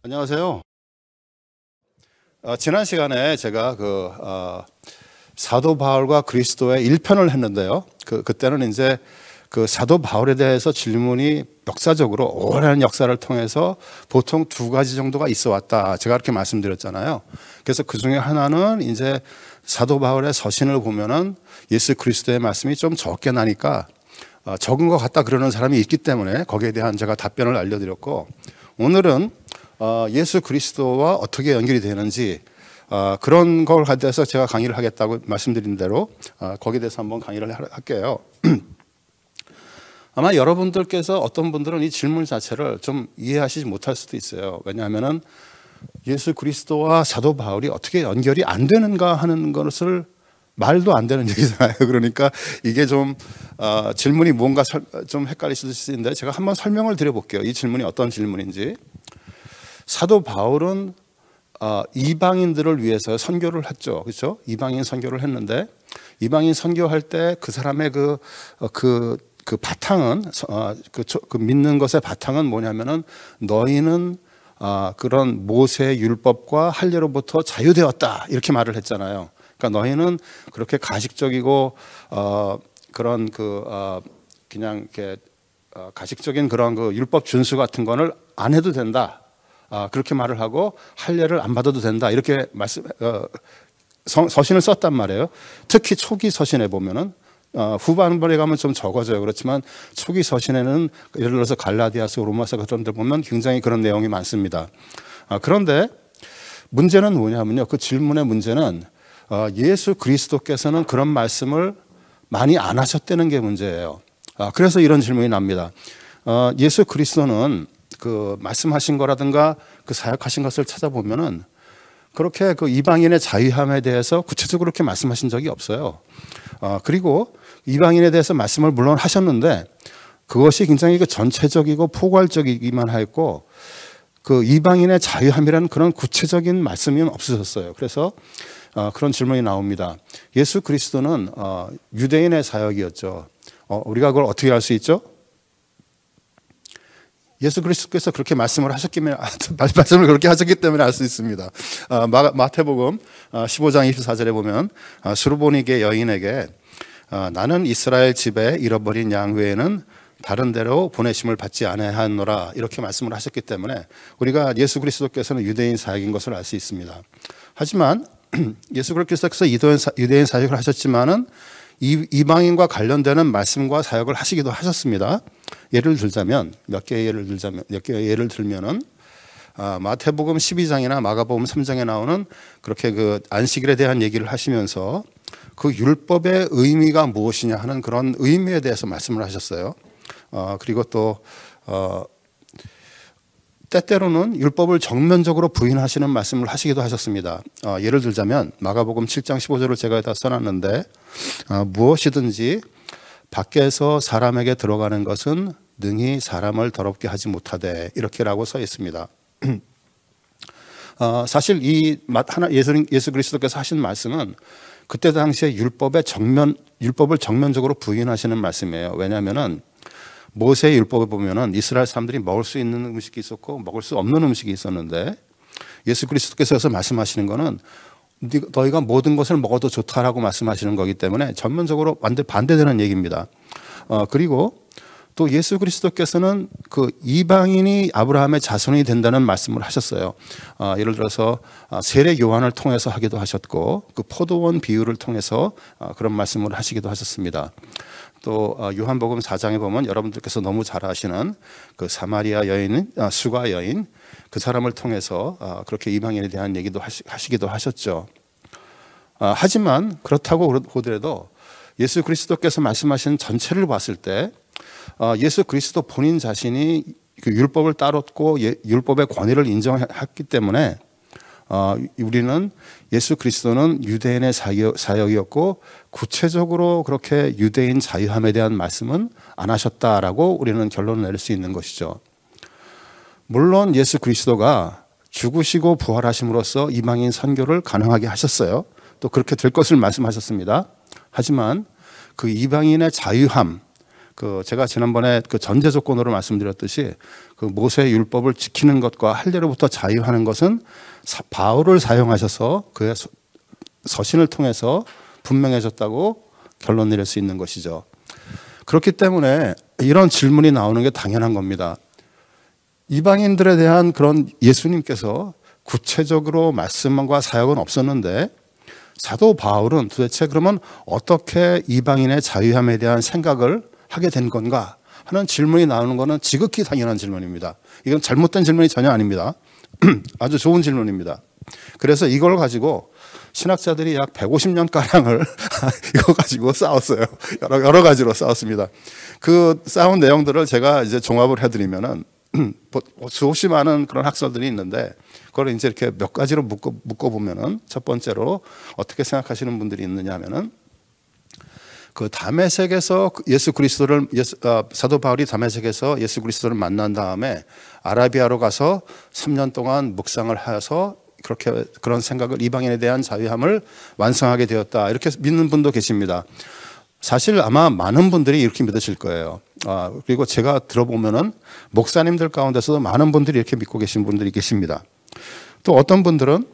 안녕하세요. 지난 시간에 제가 사도 바울과 그리스도의 1편을 했는데요. 그때는 이제 그 사도 바울에 대해서 질문이 역사적으로 오랜 역사를 통해서 보통 두 가지 정도가 있어 왔다. 제가 그렇게 말씀드렸잖아요. 그래서 그 중에 하나는 이제 사도 바울의 서신을 보면은 예수 그리스도의 말씀이 좀 적게 나니까 적은 것 같다 그러는 사람이 있기 때문에 거기에 대한 제가 답변을 알려드렸고, 오늘은 예수 그리스도와 어떻게 연결이 되는지 그런 걸 가져서 제가 강의를 하겠다고 말씀드린 대로 거기에 대해서 한번 강의를 할게요. 아마 여러분들께서 어떤 분들은 이 질문 자체를 좀 이해하시지 못할 수도 있어요. 왜냐하면은 예수 그리스도와 사도 바울이 어떻게 연결이 안 되는가 하는 것을 말도 안 되는 얘기잖아요. 그러니까 이게 좀 질문이 뭔가 좀 헷갈리실 수 있는데 제가 한번 설명을 드려볼게요. 이 질문이 어떤 질문인지. 사도 바울은 이방인들을 위해서 선교를 했죠. 그렇죠? 이방인 선교를 했는데 이방인 선교할 때 그 사람의 그 바탕은 그 믿는 것의 바탕은 뭐냐면은 너희는 그런 모세의 율법과 할례로부터 자유되었다 이렇게 말을 했잖아요. 그러니까 너희는 그렇게 가식적이고 그런 그냥 이렇게 가식적인 그런 그 율법 준수 같은 거를 안 해도 된다. 그렇게 말을 하고 할례를 안 받아도 된다 이렇게 서신을 썼단 말이에요. 특히 초기 서신에 보면은 후반부에 가면 좀 적어져요. 그렇지만 초기 서신에는 예를 들어서 갈라디아서, 로마서 그런 데 보면 굉장히 그런 내용이 많습니다. 그런데 문제는 뭐냐면요. 그 질문의 문제는 예수 그리스도께서는 그런 말씀을 많이 안 하셨다는 게 문제예요. 그래서 이런 질문이 납니다. 예수 그리스도는 그 말씀하신 거라든가 그 사역하신 것을 찾아보면은 그렇게 그 이방인의 자유함에 대해서 구체적으로 그렇게 말씀하신 적이 없어요. 그리고 이방인에 대해서 말씀을 물론 하셨는데 그것이 굉장히 그 전체적이고 포괄적이기만 했고 그 이방인의 자유함이라는 그런 구체적인 말씀이 없으셨어요. 그래서 그런 질문이 나옵니다. 예수 그리스도는 유대인의 사역이었죠. 우리가 그걸 어떻게 알 수 있죠? 예수 그리스도께서 그렇게 말씀을 그렇게 하셨기 때문에 알 수 있습니다. 마태복음 15장 24절에 보면 수르보니게 여인에게 나는 이스라엘 집에 잃어버린 양 외에는 다른 데로 보내심을 받지 아니하노라 이렇게 말씀을 하셨기 때문에 우리가 예수 그리스도께서는 유대인 사역인 것을 알 수 있습니다. 하지만 예수 그리스도께서 유대인 사역을 하셨지만은 이방인과 관련되는 말씀과 사역을 하시기도 하셨습니다. 예를 들자면 몇 개의 예를 들면은 마태복음 12장이나 마가복음 3장에 나오는 그렇게 그 안식일에 대한 얘기를 하시면서 그 율법의 의미가 무엇이냐 하는 그런 의미에 대해서 말씀을 하셨어요. 그리고 또 때때로는 율법을 정면적으로 부인하시는 말씀을 하시기도 하셨습니다. 예를 들자면 마가복음 7장 15절을 제가 다 써놨는데 무엇이든지 밖에서 사람에게 들어가는 것은 능히 사람을 더럽게 하지 못하되 이렇게라고 써 있습니다. 사실 예수 그리스도께서 하신 말씀은 그때 당시에 율법을 정면적으로 부인하시는 말씀이에요. 왜냐하면은 모세의 율법에 보면은 이스라엘 사람들이 먹을 수 있는 음식이 있었고 먹을 수 없는 음식이 있었는데 예수 그리스도께서 말씀하시는 거는 너희가 모든 것을 먹어도 좋다라고 말씀하시는 거기 때문에 전면적으로 완전 반대되는 얘기입니다. 그리고 또 예수 그리스도께서는 그 이방인이 아브라함의 자손이 된다는 말씀을 하셨어요. 예를 들어서 세례 요한을 통해서 하기도 하셨고 그 포도원 비유를 통해서 그런 말씀을 하시기도 하셨습니다. 또 요한복음 4장에 보면 여러분들께서 너무 잘 아시는 그 사마리아 여인, 수가 여인 그 사람을 통해서 그렇게 이방인에 대한 얘기도 하시기도 하셨죠. 하지만 그렇다고 보더라도 예수 그리스도께서 말씀하신 전체를 봤을 때 예수 그리스도 본인 자신이 그 율법을 따랐고 율법의 권위를 인정했기 때문에 우리는 예수 그리스도는 유대인의 사역이었고 구체적으로 그렇게 유대인 자유함에 대한 말씀은 안 하셨다라고 우리는 결론을 내릴 수 있는 것이죠. 물론 예수 그리스도가 죽으시고 부활하심으로써 이방인 선교를 가능하게 하셨어요. 또 그렇게 될 것을 말씀하셨습니다. 하지만 그 이방인의 자유함, 제가 지난번에 그 전제 조건으로 말씀드렸듯이 그 모세의 율법을 지키는 것과 할례로부터 자유하는 것은 바울을 사용하셔서 그의 서신을 통해서 분명해졌다고 결론 내릴 수 있는 것이죠. 그렇기 때문에 이런 질문이 나오는 게 당연한 겁니다. 이방인들에 대한 그런 예수님께서 구체적으로 말씀과 사역은 없었는데 사도 바울은 도대체 그러면 어떻게 이방인의 자유함에 대한 생각을 하게 된 건가 하는 질문이 나오는 것은 지극히 당연한 질문입니다. 이건 잘못된 질문이 전혀 아닙니다. 아주 좋은 질문입니다. 그래서 이걸 가지고 신학자들이 약 150년가량을 이거 가지고 싸웠어요. 여러 가지로 싸웠습니다. 그 싸운 내용들을 제가 이제 종합을 해드리면은 수없이 많은 그런 학설들이 있는데 그걸 이제 이렇게 몇 가지로 묶어보면은 첫 번째로 어떻게 생각하시는 분들이 있느냐 하면은 그 다메섹에서 사도 바울이 다메섹에서 예수 그리스도를 만난 다음에 아라비아로 가서 3년 동안 묵상을 하여서 그런 생각을 이방인에 대한 자유함을 완성하게 되었다 이렇게 믿는 분도 계십니다. 사실 아마 많은 분들이 이렇게 믿으실 거예요. 그리고 제가 들어보면은 목사님들 가운데서도 많은 분들이 이렇게 믿고 계신 분들이 계십니다. 또 어떤 분들은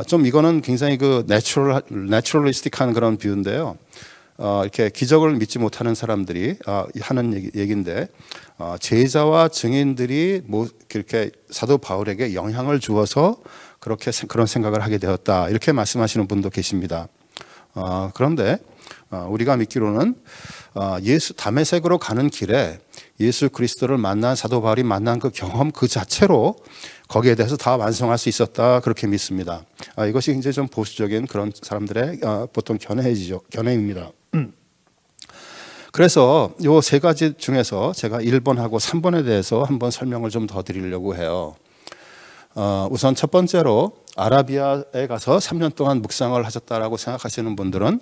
좀 이거는 굉장히 그 내추럴리스틱한 그런 뷰인데요. 이렇게 기적을 믿지 못하는 사람들이 하는 얘기인데 제자와 증인들이 그렇게 사도 바울에게 영향을 주어서 그런 생각을 하게 되었다 이렇게 말씀하시는 분도 계십니다. 그런데 우리가 믿기로는 다메섹으로 가는 길에 예수 그리스도를 만난 사도 바울이 만난 그 경험 그 자체로 거기에 대해서 다 완성할 수 있었다 그렇게 믿습니다. 이것이 굉장히 좀 보수적인 그런 사람들의 보통 견해입니다. 그래서 이 세 가지 중에서 제가 1번하고 3번에 대해서 한번 설명을 좀 더 드리려고 해요. 우선 첫 번째로 아라비아에 가서 3년 동안 묵상을 하셨다라고 생각하시는 분들은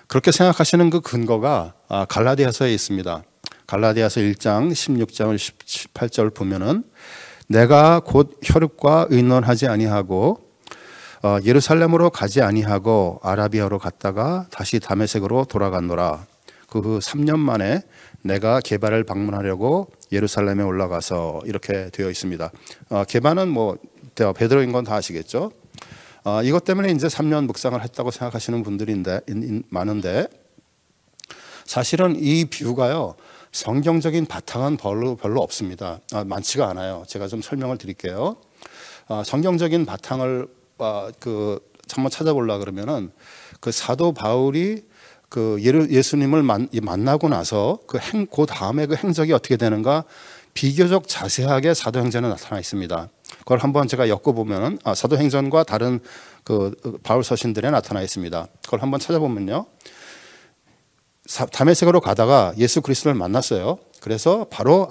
그렇게 생각하시는 그 근거가 갈라디아서에 있습니다. 갈라디아서 1장 16절 18절 보면은 내가 곧 혈육과 의논하지 아니하고 예루살렘으로 가지 아니하고 아라비아로 갔다가 다시 다메섹으로 돌아갔노라. 그 3년 만에 내가 게바를 방문하려고 예루살렘에 올라가서 이렇게 되어 있습니다. 게바는 뭐 베드로인 건 다 아시겠죠? 이것 때문에 이제 3년 묵상을 했다고 생각하시는 분들이 많은데 사실은 이 뷰가요 성경적인 바탕은 별로 없습니다. 많지가 않아요. 제가 좀 설명을 드릴게요. 성경적인 바탕을 한번 찾아보려 그러면은 그 사도 바울이 그 예수님을 만나고 나서 그 다음에 그 행적이 어떻게 되는가 비교적 자세하게 사도행전에 나타나 있습니다. 그걸 한번 제가 엮어보면은 사도행전과 다른 그 바울 서신들에 나타나 있습니다. 그걸 한번 찾아보면요. 다메섹으로 가다가 예수 그리스도를 만났어요. 그래서 바로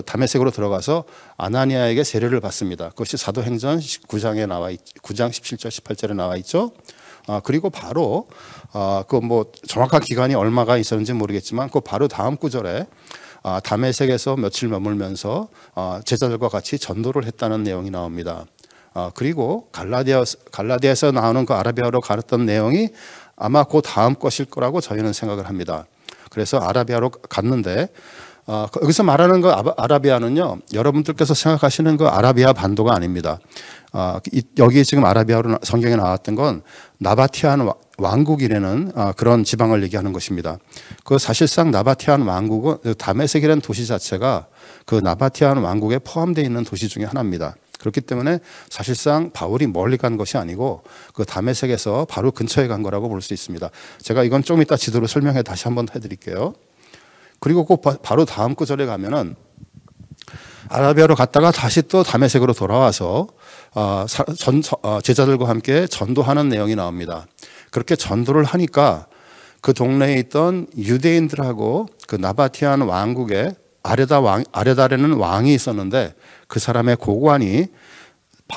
다메섹으로 들어가서 아나니아에게 세례를 받습니다. 그것이 사도행전 9장 17절 18절에 나와 있죠. 그리고 바로 그 뭐 정확한 기간이 얼마가 있었는지 모르겠지만 그 바로 다음 구절에 다메섹에서 며칠 머물면서 제자들과 같이 전도를 했다는 내용이 나옵니다. 그리고 갈라디아에서 나오는 그 아라비아로 갔던 내용이 아마 그 다음 것일 거라고 저희는 생각을 합니다. 그래서 아라비아로 갔는데 여기서 말하는 그 아라비아는요 여러분들께서 생각하시는 그 아라비아 반도가 아닙니다. 여기 지금 아라비아로 성경에 나왔던 건 나바티안 왕국이라는 그런 지방을 얘기하는 것입니다. 그 사실상 나바티안 왕국은 다메섹이라는 도시 자체가 그 나바티안 왕국에 포함되어 있는 도시 중에 하나입니다. 그렇기 때문에 사실상 바울이 멀리 간 것이 아니고 그 다메섹에서 바로 근처에 간 거라고 볼 수 있습니다. 제가 이건 좀 이따 지도로 설명해 다시 한번 해드릴게요. 그리고 바로 다음 구절에 가면은 아라비아로 갔다가 다시 또 다메섹으로 돌아와서 제자들과 함께 전도하는 내용이 나옵니다. 그렇게 전도를 하니까 그 동네에 있던 유대인들하고 그 나바티안 왕국에 아레다라는 왕이 있었는데 그 사람의 고관이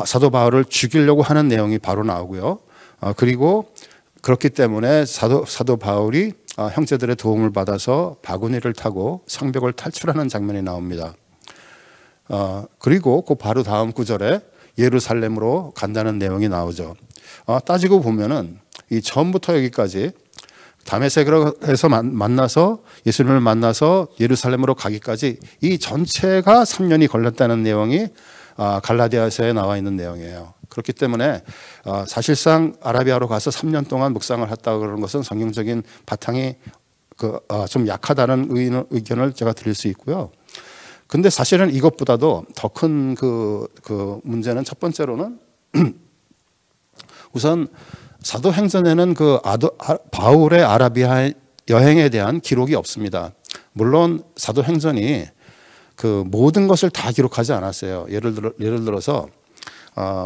사도 바울을 죽이려고 하는 내용이 바로 나오고요. 그리고 그렇기 때문에 사도 바울이 형제들의 도움을 받아서 바구니를 타고 성벽을 탈출하는 장면이 나옵니다. 그리고 그 바로 다음 구절에 예루살렘으로 간다는 내용이 나오죠. 따지고 보면은 이 처음부터 여기까지 다메섹에서 만나서 예수님을 만나서 예루살렘으로 가기까지 이 전체가 3년이 걸렸다는 내용이 갈라디아서에 나와 있는 내용이에요. 그렇기 때문에 사실상 아라비아로 가서 3년 동안 묵상을 했다고 그러는 것은 성경적인 바탕이 좀 약하다는 의견을 제가 드릴 수 있고요. 근데 사실은 이것보다도 더 큰 그 문제는 첫 번째로는 우선 사도행전에는 바울의 아라비아 여행에 대한 기록이 없습니다. 물론 사도행전이 그 모든 것을 다 기록하지 않았어요. 예를 들어서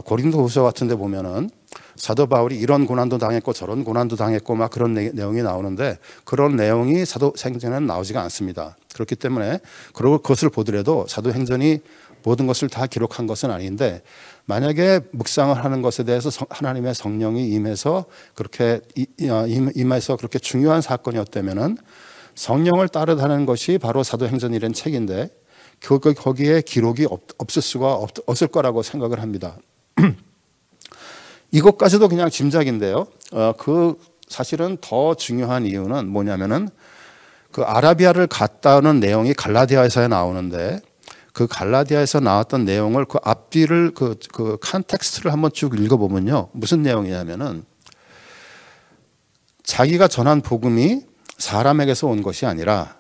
고린도후서 같은 데 보면은 사도 바울이 이런 고난도 당했고 저런 고난도 당했고 막 그런 내용이 나오는데 그런 내용이 사도행전에는 나오지가 않습니다. 그렇기 때문에 그것을 보더라도 사도행전이 모든 것을 다 기록한 것은 아닌데 만약에 묵상을 하는 것에 대해서 하나님의 성령이 임해서 그렇게 임해서 그렇게 중요한 사건이었다면은 성령을 따르다는 것이 바로 사도행전이라는 책인데 거기에 기록이 없을 거라고 생각을 합니다. 이것까지도 그냥 짐작인데요. 사실은 더 중요한 이유는 뭐냐면은 그 아라비아를 갔다는 내용이 갈라디아에서 나오는데 그 갈라디아에서 나왔던 내용을 그 앞뒤를 그 컨텍스트를 한번 쭉 읽어보면요. 무슨 내용이냐면은 자기가 전한 복음이 사람에게서 온 것이 아니라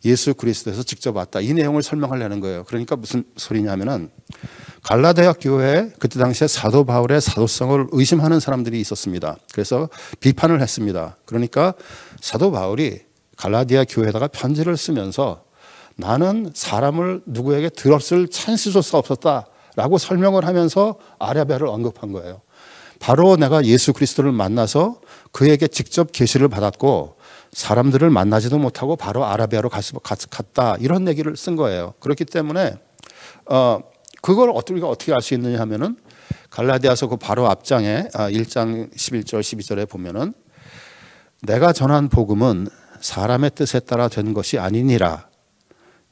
예수 그리스도에서 직접 왔다. 이 내용을 설명하려는 거예요. 그러니까 무슨 소리냐면은 갈라디아 교회에 그때 당시에 사도 바울의 사도성을 의심하는 사람들이 있었습니다. 그래서 비판을 했습니다. 그러니까 사도 바울이 갈라디아 교회에다가 편지를 쓰면서 나는 사람을 누구에게 들었을 찬스조차 없었다라고 설명을 하면서 아라비아를 언급한 거예요. 바로 내가 예수 그리스도를 만나서 그에게 직접 계시를 받았고 사람들을 만나지도 못하고 바로 아라비아로 갔다 이런 얘기를 쓴 거예요. 그렇기 때문에 그걸 우리가 어떻게 알 수 있느냐 하면은 갈라디아서 그 바로 앞장에 1장 11절 12절에 보면은 내가 전한 복음은 사람의 뜻에 따라 된 것이 아니니라.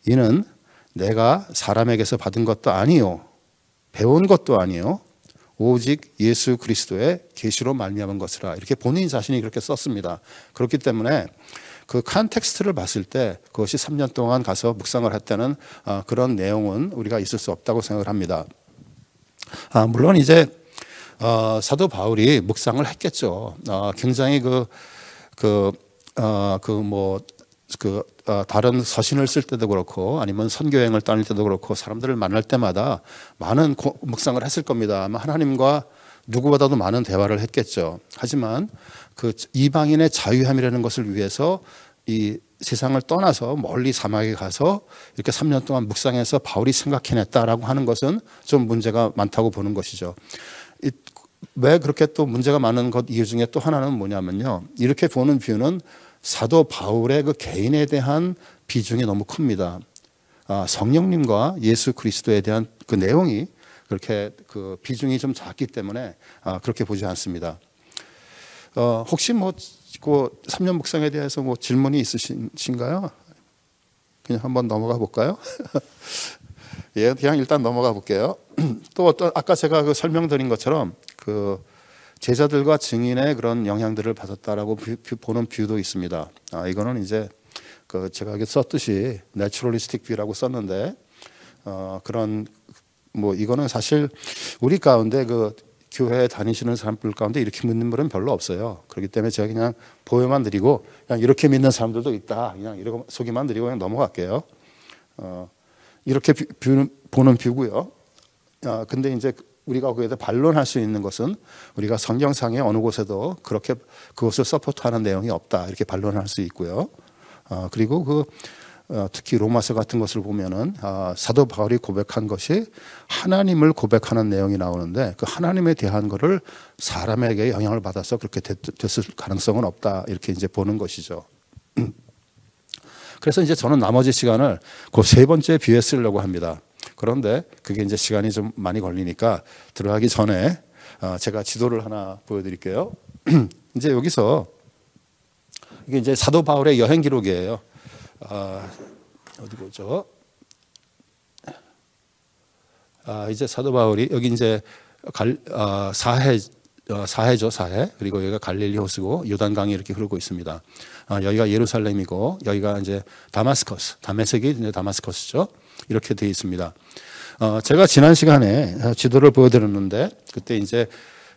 이는 내가 사람에게서 받은 것도 아니요 배운 것도 아니요 오직 예수 그리스도의 계시로 말미암은 것이라. 이렇게 본인 자신이 그렇게 썼습니다. 그렇기 때문에 그 컨텍스트를 봤을 때 그것이 3년 동안 가서 묵상을 했다는 그런 내용은 우리가 있을 수 없다고 생각을 합니다. 물론 이제 사도 바울이 묵상을 했겠죠. 굉장히 다른 서신을 쓸 때도 그렇고 아니면 선교여행을 다닐 때도 그렇고 사람들을 만날 때마다 많은 묵상을 했을 겁니다. 아마 하나님과 누구보다도 많은 대화를 했겠죠. 하지만 그 이방인의 자유함이라는 것을 위해서 이 세상을 떠나서 멀리 사막에 가서 이렇게 3년 동안 묵상해서 바울이 생각해냈다라고 하는 것은 좀 문제가 많다고 보는 것이죠. 왜 그렇게 또 문제가 많은 것 이유 중에 또 하나는 뭐냐면요. 이렇게 보는 뷰는 사도 바울의 그 개인에 대한 비중이 너무 큽니다. 성령님과 예수 그리스도에 대한 그 내용이 그렇게 그 비중이 좀 작기 때문에 그렇게 보지 않습니다. 혹시 그 3년 묵상에 대해서 질문이 있으신가요? 그냥 한번 넘어가 볼까요? 예, 그냥 일단 넘어가 볼게요. 또 아까 제가 설명드린 것처럼 제자들과 증인의 그런 영향들을 받았다라고 보는 뷰도 있습니다. 이거는 이제 제가 여기 썼듯이 내추럴리스틱 뷰라고 썼는데 이거는 사실 우리 가운데 교회에 다니시는 사람들 가운데 이렇게 믿는 분은 별로 없어요. 그렇기 때문에 제가 그냥 보여만 드리고 그냥 이렇게 믿는 사람들도 있다. 그냥 이렇게 소개만 드리고 그냥 넘어갈게요. 이렇게 보는 뷰고요. 근데 이제 우리가 거기에 반론할 수 있는 것은 우리가 성경상의 어느 곳에도 그렇게 그것을 서포트하는 내용이 없다 이렇게 반론할 수 있고요. 그리고 특히 로마서 같은 것을 보면은 사도 바울이 고백한 것이 하나님을 고백하는 내용이 나오는데 그 하나님에 대한 것을 사람에게 영향을 받아서 그렇게 됐을 가능성은 없다 이렇게 이제 보는 것이죠. 그래서 이제 저는 나머지 시간을 그 세 번째 뷰에 쓰려고 합니다. 그런데 그게 이제 시간이 좀 많이 걸리니까 들어가기 전에 제가 지도를 하나 보여드릴게요. 이제 여기서 이게 이제 사도 바울의 여행 기록이에요. 어디 보죠? 이제 사도 바울이 여기 이제 사해 사해죠, 사해. 그리고 여기가 갈릴리 호수고 요단강이 이렇게 흐르고 있습니다. 여기가 예루살렘이고 여기가 이제 다마스커스, 다메섹이 이제 다마스커스죠. 이렇게 되어 있습니다. 제가 지난 시간에 지도를 보여드렸는데 그때 이제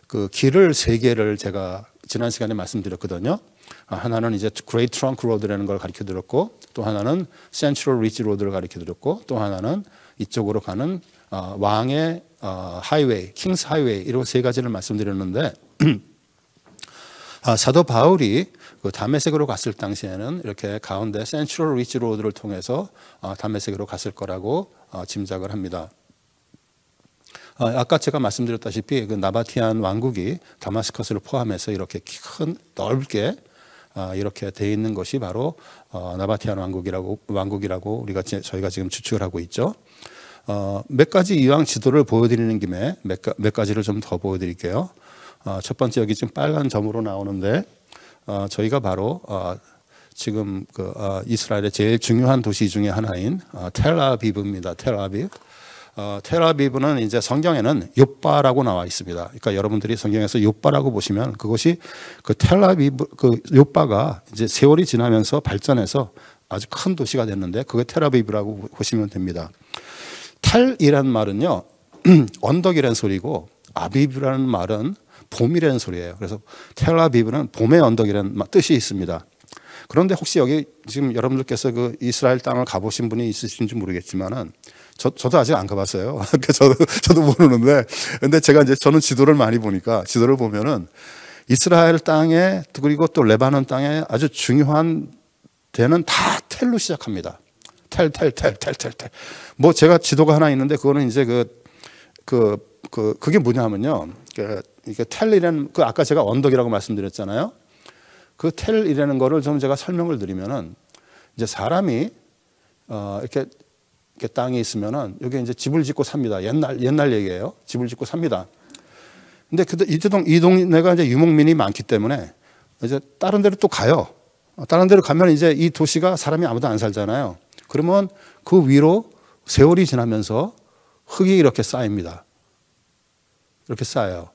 그 길을 세 개를 제가 지난 시간에 말씀드렸거든요. 하나는 이제 Great Trunk Road라는 걸 가르쳐 드렸고, 또 하나는 Central Ridge Road를 가르쳐 드렸고, 또 하나는 이쪽으로 가는 왕의 하이웨이, 킹스 하이웨이, 이런 세 가지를 말씀드렸는데 사도 바울이 그 다메섹으로 갔을 당시에는 이렇게 가운데 센트럴 리치 로드를 통해서 다메섹으로 갔을 거라고 짐작을 합니다. 아까 제가 말씀드렸다시피 그 나바티안 왕국이 다마스커스를 포함해서 이렇게 큰 넓게 이렇게 돼 있는 것이 바로 나바티안 왕국이라고 저희가 지금 추측을 하고 있죠. 몇 가지 이왕 지도를 보여드리는 김에 몇 가지를 좀 더 보여드릴게요. 첫 번째 여기 지금 빨간 점으로 나오는데 저희가 바로 지금 그 이스라엘의 제일 중요한 도시 중에 하나인 텔아비브입니다. 텔아비브는 이제 성경에는 욥바라고 나와 있습니다. 그러니까 여러분들이 성경에서 욥바라고 보시면 그것이 그 텔아비브 그 욥바가 이제 세월이 지나면서 발전해서 아주 큰 도시가 됐는데 그게 텔아비브라고 보시면 됩니다. 텔이라는 말은요 언덕이라는 소리고 아비브라는 말은 봄이라는 소리예요. 그래서 텔아비브는 봄의 언덕이라는 뜻이 있습니다. 그런데 혹시 여기 지금 여러분들께서 그 이스라엘 땅을 가보신 분이 있으신지 모르겠지만은 저도 아직 안 가봤어요. 저도 모르는데, 근데 제가 이제 저는 지도를 많이 보니까 지도를 보면은 이스라엘 땅에 그리고 또 레바논 땅에 아주 중요한 데는 다 텔로 시작합니다. 텔. 뭐 제가 지도가 하나 있는데 그거는 이제 그게 뭐냐면요. 이게 텔이라는 그 아까 제가 언덕이라고 말씀드렸잖아요. 그 텔이라는 거를 좀 제가 설명을 드리면은 이제 사람이 이렇게 땅이 있으면은 여기 이제 집을 짓고 삽니다. 옛날 얘기예요. 집을 짓고 삽니다. 근데 이 동네가 이제 유목민이 많기 때문에 이제 다른 데로 또 가요. 다른 데로 가면 이제 이 도시가 사람이 아무도 안 살잖아요. 그러면 그 위로 세월이 지나면서 흙이 이렇게 쌓입니다. 이렇게 쌓여요.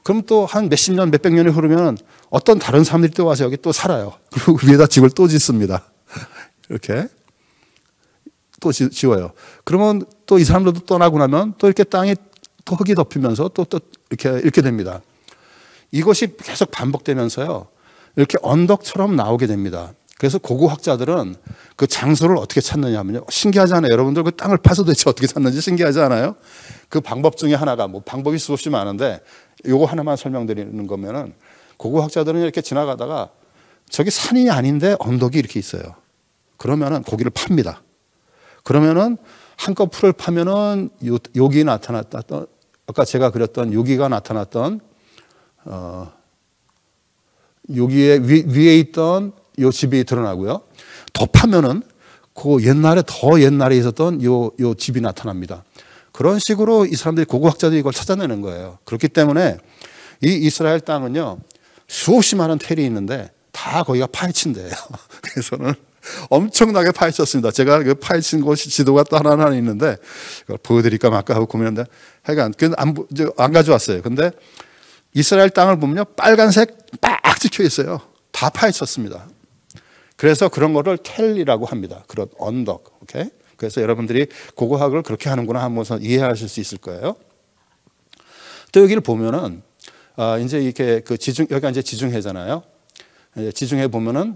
그럼 또 한 몇십 년, 몇백 년이 흐르면 어떤 다른 사람들이 또 와서 여기 또 살아요. 그리고 위에다 집을 또 짓습니다. 이렇게 또 지어요. 그러면 또 이 사람들도 떠나고 나면 또 이렇게 땅이 또 흙이 덮이면서 또 이렇게 됩니다. 이것이 계속 반복되면서요. 이렇게 언덕처럼 나오게 됩니다. 그래서 고고학자들은 그 장소를 어떻게 찾느냐 하면요. 신기하지 않아요? 여러분들 그 땅을 파서 대체 어떻게 찾는지 신기하지 않아요? 그 방법 중에 하나가 뭐 방법이 수없이 많은데 요거 하나만 설명드리는 거면은 고고학자들은 이렇게 지나가다가 저기 산이 아닌데 언덕이 이렇게 있어요. 그러면은 고기를 팝니다. 그러면은 한꺼풀을 파면은 여기 나타났던 아까 제가 그렸던 여기가 나타났던 여기에 위에 있던 요 집이 드러나고요. 더 파면은 그 더 옛날에 있었던 요 집이 나타납니다. 그런 식으로 이 사람들이 고고학자들이 이걸 찾아내는 거예요. 그렇기 때문에 이 이스라엘 땅은요 수없이 많은 텔이 있는데 다 거기가 파헤친 데예요. 그래서는 엄청나게 파헤쳤습니다. 제가 그 파헤친 곳이 지도가 또 하나 있는데 그걸 보여드릴까 말까 하고 고민했는데 하여간 안 가져왔어요. 근데 이스라엘 땅을 보면요 빨간색 빡 찍혀 있어요. 다 파헤쳤습니다. 그래서 그런 거를 텔이라고 합니다. 그런 언덕. 오케이? 그래서 여러분들이 고고학을 그렇게 하는구나 하면서 이해하실 수 있을 거예요. 또 여기를 보면은 이제 이렇게 여기가 이제 지중해잖아요. 지중해 보면은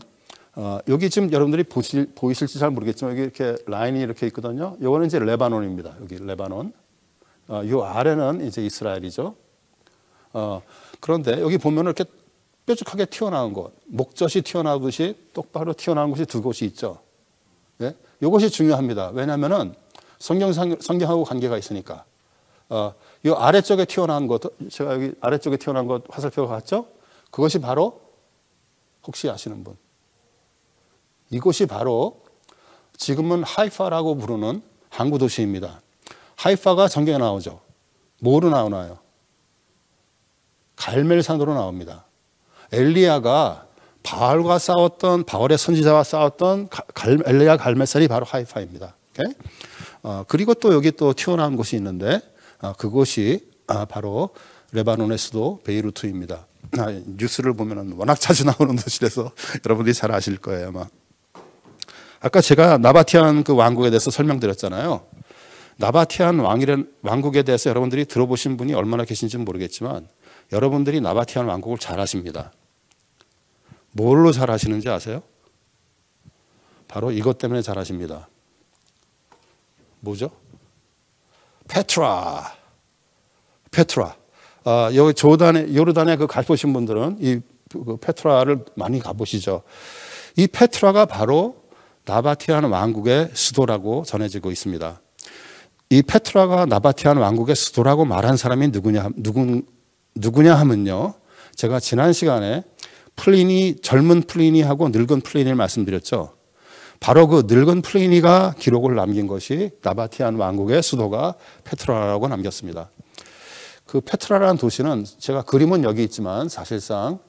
여기 지금 여러분들이 보이실지 잘 모르겠지만 여기 이렇게 라인이 이렇게 있거든요. 요거는 이제 레바논입니다. 여기 레바논. 요 아래는 이제 이스라엘이죠. 그런데 여기 보면은 이렇게 뾰족하게 튀어나온 곳, 목젖이 튀어나오듯이 똑바로 튀어나온 곳이 두 곳이 있죠. 예? 이것이 중요합니다. 왜냐하면은 성경하고 관계가 있으니까. 이 아래쪽에 튀어나온 것, 제가 여기 아래쪽에 튀어나온 것 화살표가 갔죠? 그것이 바로 혹시 아시는 분? 이곳이 바로 지금은 하이파라고 부르는 항구 도시입니다. 하이파가 성경에 나오죠. 뭐로 나오나요? 갈멜산으로 나옵니다. 엘리야가 바울의 선지자와 싸웠던 엘리야 갈멜산이 바로 하이파입니다. 오케이? 그리고 또 여기 또 튀어나온 곳이 있는데 그곳이 바로 레바논의 수도 베이루트입니다. 뉴스를 보면은 워낙 자주 나오는 도시라서 여러분들이 잘 아실 거예요, 아마. 아까 제가 나바티안 그 왕국에 대해서 설명드렸잖아요. 나바티안 왕국에 대해서 여러분들이 들어보신 분이 얼마나 계신지는 모르겠지만 여러분들이 나바티안 왕국을 잘 아십니다. 뭘로 잘 아시는지 아세요? 바로 이것 때문에 잘 아십니다. 뭐죠? 페트라. 여기 요르단에 그 가보신 분들은 이 페트라를 많이 가보시죠. 이 페트라가 바로 나바티안 왕국의 수도라고 전해지고 있습니다. 이 페트라가 나바티안 왕국의 수도라고 말한 사람이 누구냐 하면요. 제가 지난 시간에 젊은 플리니하고 늙은 플리니를 말씀드렸죠. 바로 그 늙은 플리니가 기록을 남긴 것이 나바티안 왕국의 수도가 페트라라고 남겼습니다. 그 페트라라는 도시는 제가 그림은 여기 있지만 사실상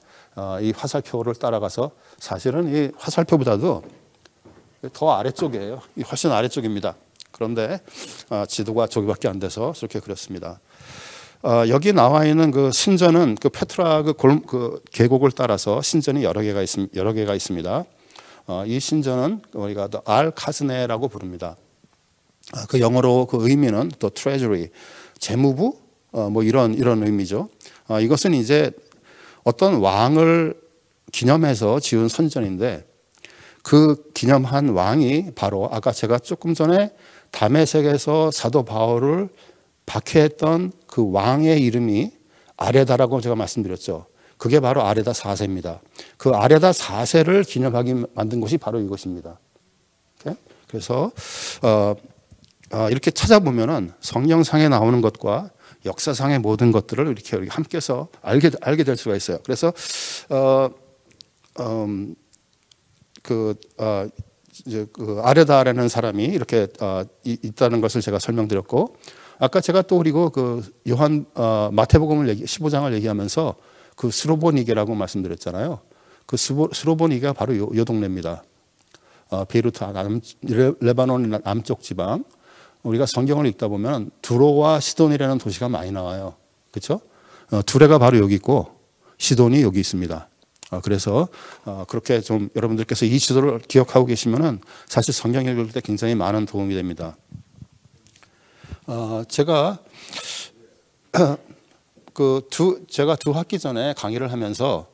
이 화살표를 따라가서 사실은 이 화살표보다도 더 아래쪽이에요. 훨씬 아래쪽입니다. 그런데 지도가 저기밖에 안 돼서 저렇게 그렸습니다. 여기 나와 있는 그 신전은 그 페트라 그 계곡을 따라서 신전이 여러 개가 있습니다. 이 신전은 우리가 알 카즈네라고 부릅니다. 그 영어로 그 의미는 또 트레저리, 재무부 뭐 이런 의미죠. 이것은 이제 어떤 왕을 기념해서 지은 선전인데 그 기념한 왕이 바로 아까 제가 조금 전에 다메섹에서 사도 바울을 박해했던 그 왕의 이름이 아레다라고 제가 말씀드렸죠. 그게 바로 아레다 4세입니다. 그 아레다 4세를 기념하기 만든 것이 바로 이것입니다. 그래서 이렇게 찾아보면은 성경상에 나오는 것과 역사상의 모든 것들을 이렇게 함께서 알게 될 수가 있어요. 그래서 그 아레다라는 사람이 이렇게 있다는 것을 제가 설명드렸고, 아까 제가 또 그리고 그 마태복음을 15장을 얘기하면서 그 스로보니게라고 말씀드렸잖아요. 그 스로보니게가 바로 요 동네입니다. 베이루트 레바논 남쪽 지방. 우리가 성경을 읽다 보면 두로와 시돈이라는 도시가 많이 나와요. 그렇죠? 두레가 바로 여기 있고 시돈이 여기 있습니다. 그래서 그렇게 좀 여러분들께서 이 지도를 기억하고 계시면은 사실 성경 읽을 때 굉장히 많은 도움이 됩니다. 제가 제가 두 학기 전에 강의를 하면서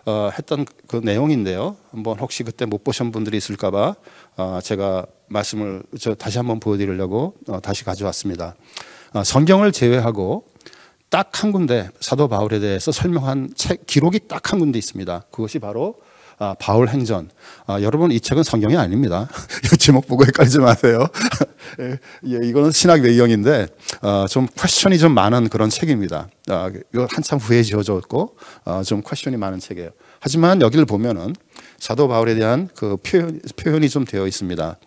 했던 그 내용인데요. 한번 혹시 그때 못 보신 분들이 있을까봐 제가 말씀을 다시 한번 보여드리려고 다시 가져왔습니다. 성경을 제외하고 딱 한 군데 사도 바울에 대해서 설명한 책 기록이 딱 한 군데 있습니다. 그것이 바로 바울 행전. 여러분 이 책은 성경이 아닙니다. 제목 보고 헷갈리지 마세요. 예, 이거는 신학 외형인데 좀 퀘스천이 좀 많은 그런 책입니다. 이거 한참 후에 지어졌고 좀 퀘스천이 많은 책이에요. 하지만 여기를 보면은 사도 바울에 대한 그 표현이 좀 되어 있습니다.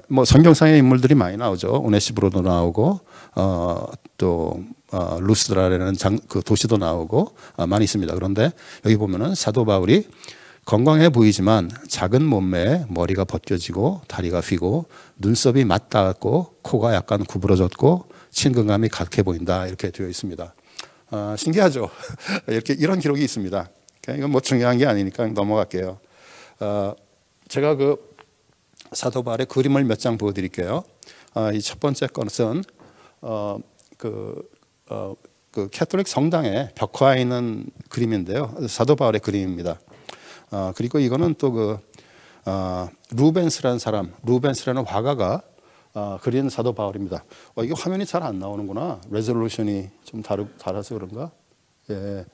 뭐 성경상의 인물들이 많이 나오죠. 오네시브로도 나오고 또 루스드라라는 그 도시도 나오고 많이 있습니다. 그런데 여기 보면은 사도 바울이 건강해 보이지만 작은 몸매에 머리가 벗겨지고 다리가 휘고 눈썹이 맞닿았고 코가 약간 구부러졌고 친근감이 각해 보인다, 이렇게 되어 있습니다. 신기하죠? 이런 기록이 있습니다. 이건 뭐 중요한 게 아니니까 넘어갈게요. 제가 그 사도 바울의 그림을 몇 장 보여드릴게요. 이 첫 번째 것은 그 캐톨릭 성당에 벽화에 있는 그림인데요. 사도 바울의 그림입니다. 그리고 이거는 또 루벤스라는 화가가 그린 사도 바울입니다. 이게 화면이 잘 안 나오는구나. 레졸루션이 좀 달아서 그런가? 예.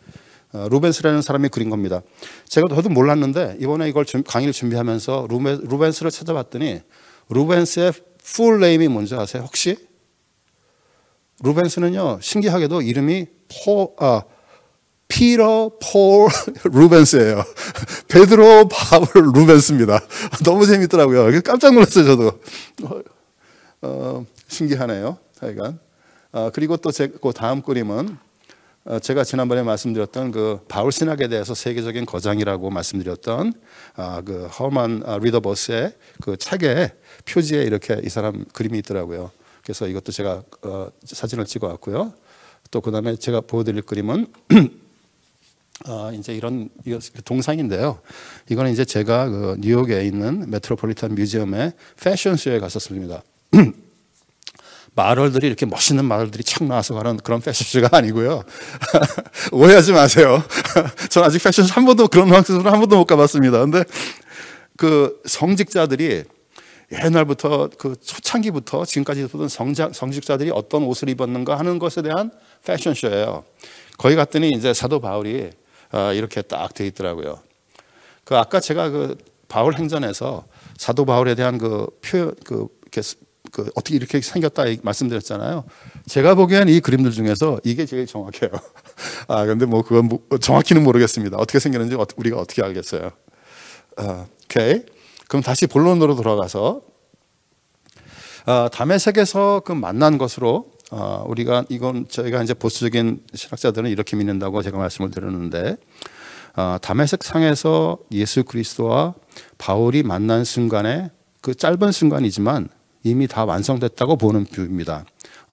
루벤스라는 사람이 그린 겁니다. 저도 몰랐는데 이번에 이걸 강의를 준비하면서 루벤스를 찾아봤더니 루벤스의 풀 네임이 뭔지 아세요? 혹시? 루벤스는요, 신기하게도 이름이 피터 폴 루벤스예요. 베드로 바울 루벤스입니다. 너무 재밌더라고요. 깜짝 놀랐어요, 저도. 신기하네요. 하여간. 그리고 또 그 다음 그림은 제가 지난번에 말씀드렸던 그 바울 신학에 대해서 세계적인 거장이라고 말씀드렸던 그 허먼 리더버스의 그 책의 표지에 이렇게 이 사람 그림이 있더라고요. 그래서 이것도 제가 사진을 찍어왔고요. 또 그다음에 제가 보여드릴 그림은 이제 이거 동상인데요. 이거는 이제 제가 그 뉴욕에 있는 메트로폴리탄 뮤지엄의 패션쇼에 갔었습니다. 마을들이 이렇게 멋있는 마을들이 착 나와서 가는 그런 패션쇼가 아니고요. 오해하지 마세요. 전 아직 패션쇼 한 번도 그런 황소는 한 번도 못 가봤습니다. 근데 그 성직자들이 옛날부터 그 초창기부터 지금까지 보던 성직자들이 어떤 옷을 입었는가 하는 것에 대한 패션쇼예요. 거기 갔더니 이제 사도 바울이 이렇게 딱 돼 있더라고요. 그 아까 제가 그 바울 행전에서 사도 바울에 대한 그 표현 어떻게 이렇게 생겼다 말씀드렸잖아요. 제가 보기엔 이 그림들 중에서 이게 제일 정확해요. 근데 뭐 그건 정확히는 모르겠습니다. 어떻게 생겼는지 우리가 어떻게 알겠어요. 오케이. 그럼 다시 본론으로 돌아가서 다메섹에서 그 만난 것으로 저희가 이제 보수적인 신학자들은 이렇게 믿는다고 제가 말씀을 드렸는데, 다메섹 상에서 예수 그리스도와 바울이 만난 순간에 그 짧은 순간이지만 이미 다 완성됐다고 보는 뷰입니다.